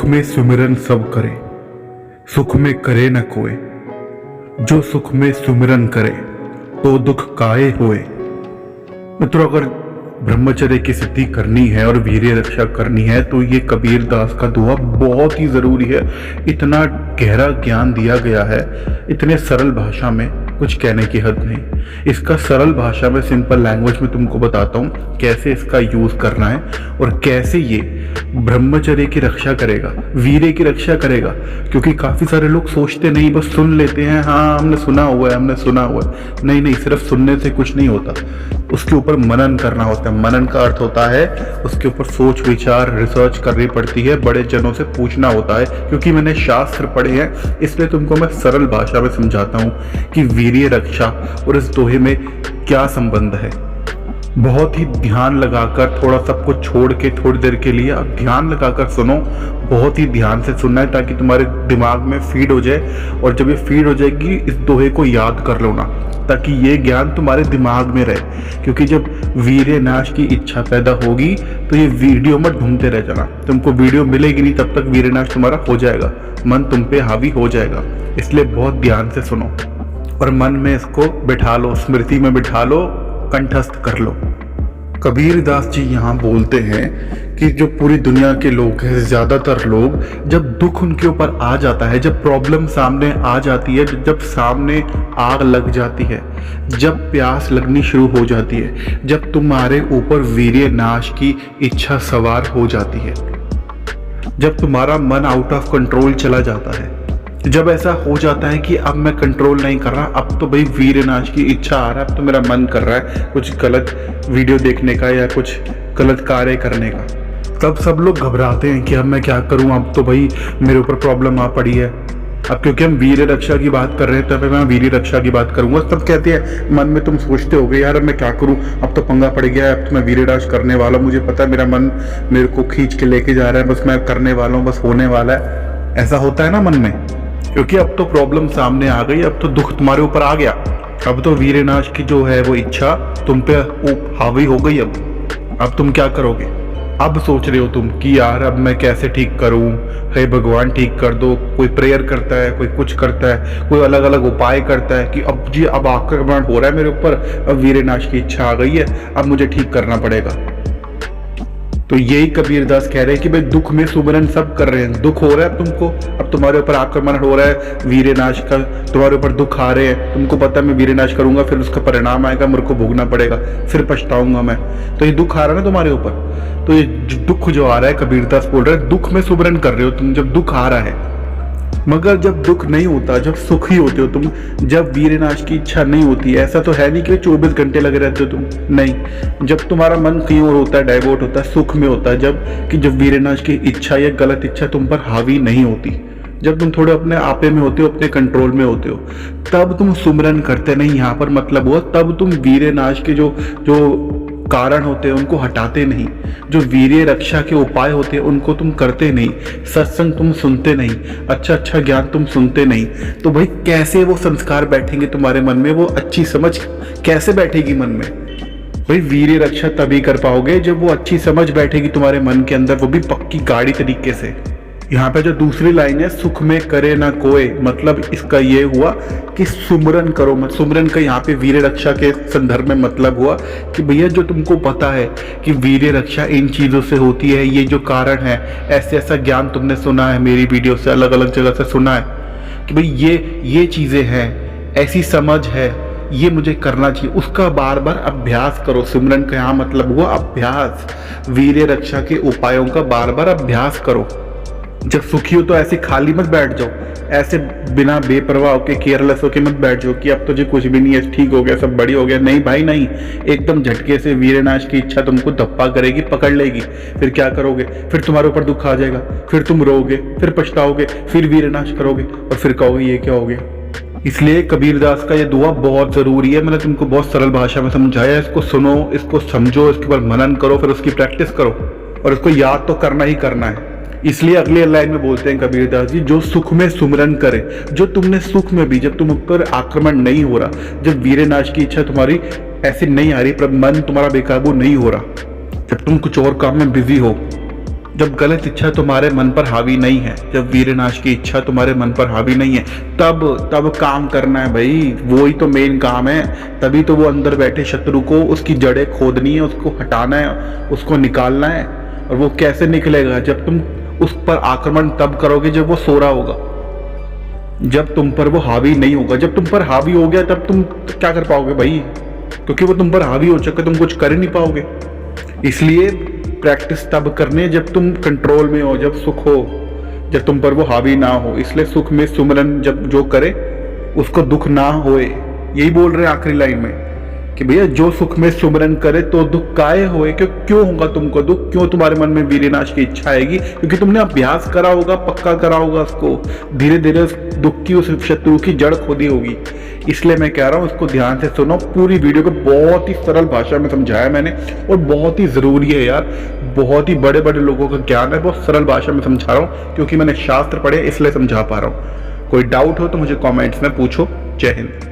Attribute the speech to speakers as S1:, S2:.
S1: दुख में सुमिरन सब करे, सुख में करे न कोय। जो सुख में सुमिरन करे तो दुख काहे होए। मित्रों, अगर ब्रह्मचर्य की सिद्धि करनी है और वीर्य रक्षा करनी है तो ये कबीर दास का दोहा बहुत ही जरूरी है। इतना गहरा ज्ञान दिया गया है, इतने सरल भाषा में, कुछ कहने की हद नहीं। इसका सरल भाषा में, सिंपल लैंग्वेज में तुमको बताता हूँ कैसे इसका यूज करना है और कैसे ये ब्रह्मचर्य की रक्षा करेगा, वीर्य की रक्षा करेगा। क्योंकि काफी सारे लोग सोचते नहीं, बस सुन लेते हैं, हाँ हमने सुना हुआ है, हमने सुना हुआ है। नहीं नहीं, सिर्फ सुनने से कुछ नहीं होता, उसके ऊपर मनन करना होता है। मनन का अर्थ होता है उसके ऊपर सोच विचार रिसर्च करनी पड़ती है, बड़े जनों से पूछना होता है। क्योंकि मैंने शास्त्र पढ़े हैं, इसलिए तुमको मैं सरल भाषा में समझाता हूँ कि वीर्य रक्षा और इस दोहे में क्या संबंध है। बहुत ही ध्यान लगाकर, थोड़ा सबको छोड़ के थोड़ी देर के लिए अब ध्यान लगाकर सुनो। बहुत ही ध्यान से सुनना है ताकि तुम्हारे दिमाग में फीड हो जाए, और जब ये फीड हो जाएगी इस दोहे को याद कर लो ना, ताकि ये ज्ञान तुम्हारे दिमाग में रहे। क्योंकि जब वीर्य नाश की इच्छा पैदा होगी तो ये वीडियो मत ढूंढते रह जाना। तुमको वीडियो मिलेगी नहीं तब तक वीर्य नाश तुम्हारा हो जाएगा, मन तुम पे हावी हो जाएगा। इसलिए बहुत ध्यान से सुनो और मन में इसको बिठा लो, स्मृति में बिठा लो, कंठस्थ कर लो। कबीर दास जी यहाँ बोलते हैं कि जो पूरी दुनिया के लोग हैं, ज्यादातर लोग, जब दुख उनके ऊपर आ जाता है, जब प्रॉब्लम सामने आ जाती है, जब सामने आग लग जाती है, जब प्यास लगनी शुरू हो जाती है, जब तुम्हारे ऊपर वीर्य नाश की इच्छा सवार हो जाती है, जब तुम्हारा मन आउट ऑफ कंट्रोल चला जाता है, जब ऐसा हो जाता है कि अब मैं कंट्रोल नहीं कर रहा, अब तो भाई वीर्य नाश की इच्छा आ रहा है, अब तो मेरा मन कर रहा है कुछ गलत वीडियो देखने का या कुछ गलत कार्य करने का, तब सब लोग घबराते हैं कि अब मैं क्या करूं, अब तो भाई मेरे ऊपर प्रॉब्लम आ पड़ी है। अब क्योंकि हम वीर्य रक्षा की बात कर रहे हैं तब मैं वीर्य रक्षा की बात करूंगा। सब कहते हैं, मन में तुम सोचते होगे, यार अब मैं क्या करूं, अब तो पंगा पड़ गया है, अब तो मैं वीर्य नाश करने वाला हूं, मुझे पता है मेरा मन मेरे को खींच के लेके जा रहा है, बस मैं करने वाला हूँ, बस होने वाला है। ऐसा होता है ना मन में, क्योंकि अब तो प्रॉब्लम सामने आ गई, अब तो दुख तुम्हारे ऊपर आ गया, अब तो वीर्य नाश की जो है वो इच्छा तुम पे हावी हो गई। अब तुम क्या करोगे? अब सोच रहे हो तुम कि यार अब मैं कैसे ठीक करूं, हे भगवान ठीक कर दो। कोई प्रेयर करता है, कोई कुछ करता है, कोई अलग अलग उपाय करता है कि अब जी अब आक्रमण हो रहा है मेरे ऊपर, अब वीर्य नाश की इच्छा आ गई है, अब मुझे ठीक करना पड़ेगा। तो यही कबीर दास कह रहे हैं कि भाई दुख में सुमिरन सब कर रहे हैं, दुख हो रहा है अब तुमको, अब तुम्हारे ऊपर आक्रमण हो रहा है वीर्य नाश का, तुम्हारे ऊपर दुख आ रहे हैं, तुमको पता है मैं वीर्य नाश करूंगा फिर उसका परिणाम आएगा, मेरे को भोगना पड़ेगा, फिर पछताऊंगा मैं। तो ये दुख आ रहा है ना तुम्हारे ऊपर, तो ये दुख जो आ रहा है, कबीर दास बोल रहे हैं दुख में सुमिरन कर रहे हो तुम जब दुख आ रहा है। मगर जब दुख नहीं होता, जब सुखी होते हो तुम, जब वीर्य नाश की इच्छा नहीं होती, ऐसा तो है नहीं कि 24 घंटे लगे रहते हो तुम, नहीं। जब तुम्हारा मन कहीं और होता है, डाइवर्ट होता है, सुख में होता है, जब वीर्य नाश की इच्छा या गलत इच्छा तुम पर हावी नहीं होती, जब तुम थोड़े अपने आपे में होते हो, अपने कंट्रोल में होते हो, तब तुम सुमिरन करते नहीं। यहाँ पर मतलब हुआ तब तुम वीर्य नाश के जो कारण होते हैं उनको हटाते नहीं, जो वीर्य रक्षा के उपाय होते हैं उनको तुम करते नहीं, सत्संग तुम सुनते नहीं, अच्छा ज्ञान तुम सुनते नहीं, तो भाई कैसे वो संस्कार बैठेंगे तुम्हारे मन में, वो अच्छी समझ कैसे बैठेगी मन में? भाई वीर्य रक्षा तभी कर पाओगे जब वो अच्छी समझ बैठेगी तुम्हारे मन के अंदर, वो भी पक्की गाढ़ी तरीके से। यहाँ पे जो दूसरी लाइन है, सुख में करे ना कोय, मतलब इसका ये हुआ कि सुमिरन करो मत। सुमिरन का यहाँ पे वीर्य रक्षा के संदर्भ में मतलब हुआ कि भैया जो तुमको पता है कि वीर्य रक्षा इन चीजों से होती है, ये जो कारण है, ऐसे ऐसा ज्ञान तुमने सुना है मेरी वीडियो से, अलग अलग जगह से सुना है कि भाई ये चीजें हैं, ऐसी समझ है, ये मुझे करना चाहिए, उसका बार बार अभ्यास करो। सिमरन का यहाँ मतलब हुआ अभ्यास, वीर्य रक्षा के उपायों का बार बार अभ्यास करो। जब सुखी हो तो ऐसे खाली मत बैठ जाओ, ऐसे बिना बेपरवाह होके, केयरलेस होके मत बैठ जाओ कि अब तो जी कुछ भी नहीं है, ठीक हो गया, सब बढ़िया हो गया। नहीं भाई नहीं, एकदम झटके से वीर्य नाश की इच्छा तुमको धप्पा करेगी, पकड़ लेगी। फिर क्या करोगे? फिर तुम्हारे ऊपर दुख आ जाएगा, फिर तुम रोगे, फिर पछताओगे, फिर वीर्य नाश करोगे और फिर कहोगे ये क्या हो गया। इसलिए कबीर दास का ये दुआ बहुत जरूरी है। मैंने तुमको बहुत सरल भाषा में समझाया, इसको सुनो, इसको समझो, इसके ऊपर मनन करो, फिर उसकी प्रैक्टिस करो और इसको याद तो करना ही करना है। इसलिए अगले लाइन में बोलते हैं कबीर दास जी, जो सुख में सुमिरन करे, जो तुमने सुख में भी, जब तुम ऊपर आक्रमण नहीं हो रहा, जब वीर्य नाश की इच्छा तुम्हारी ऐसी नहीं आ रही, पर मन तुम्हारा बेकाबू नहीं हो रहा, जब तुम कुछ और काम में बिजी हो, जब गलत इच्छा तुम्हारे मन पर हावी नहीं है, जब वीरनाश की इच्छा तुम्हारे मन पर हावी नहीं है, तब काम करना है भाई। वो ही तो मेन काम है। तभी तो वो अंदर बैठे शत्रु को उसकी जड़ें खोदनी है, उसको हटाना है, उसको निकालना है। और वो कैसे निकलेगा? जब तुम उस पर आक्रमण तब करोगे जब वो सो रहा होगा, जब तुम पर वो हावी नहीं होगा। जब तुम पर हावी हो गया तब तुम क्या कर पाओगे भाई? क्योंकि वो तुम पर हावी हो चुके, तुम कुछ कर ही नहीं पाओगे। इसलिए प्रैक्टिस तब करनी है जब तुम कंट्रोल में हो, जब सुख हो, जब तुम पर वो हावी ना हो। इसलिए सुख में सुमिरन जब जो करे उसको दुख ना होए। यही बोल रहे हैं आखिरी लाइन में कि भैया जो सुख में सुमिरन करे तो दुख काहे होए। क्यों होगा तुमको दुख? क्यों तुम्हारे मन में वीरनाश की इच्छा आएगी? क्योंकि तुमने अभ्यास करा होगा, पक्का करा होगा उसको, धीरे धीरे उस दुख की, उस शत्रु की जड़ खोदी होगी। इसलिए मैं कह रहा हूँ इसको ध्यान से सुनो। पूरी वीडियो को बहुत ही सरल भाषा में समझाया मैंने, और बहुत ही जरूरी है यार। बहुत ही बड़े बड़े लोगों का ज्ञान है, बहुत सरल भाषा में समझा रहा हूँ क्योंकि मैंने शास्त्र पढ़े इसलिए समझा पा रहा हूँ। कोई डाउट हो तो मुझे कॉमेंट्स में पूछो। जय हिंद।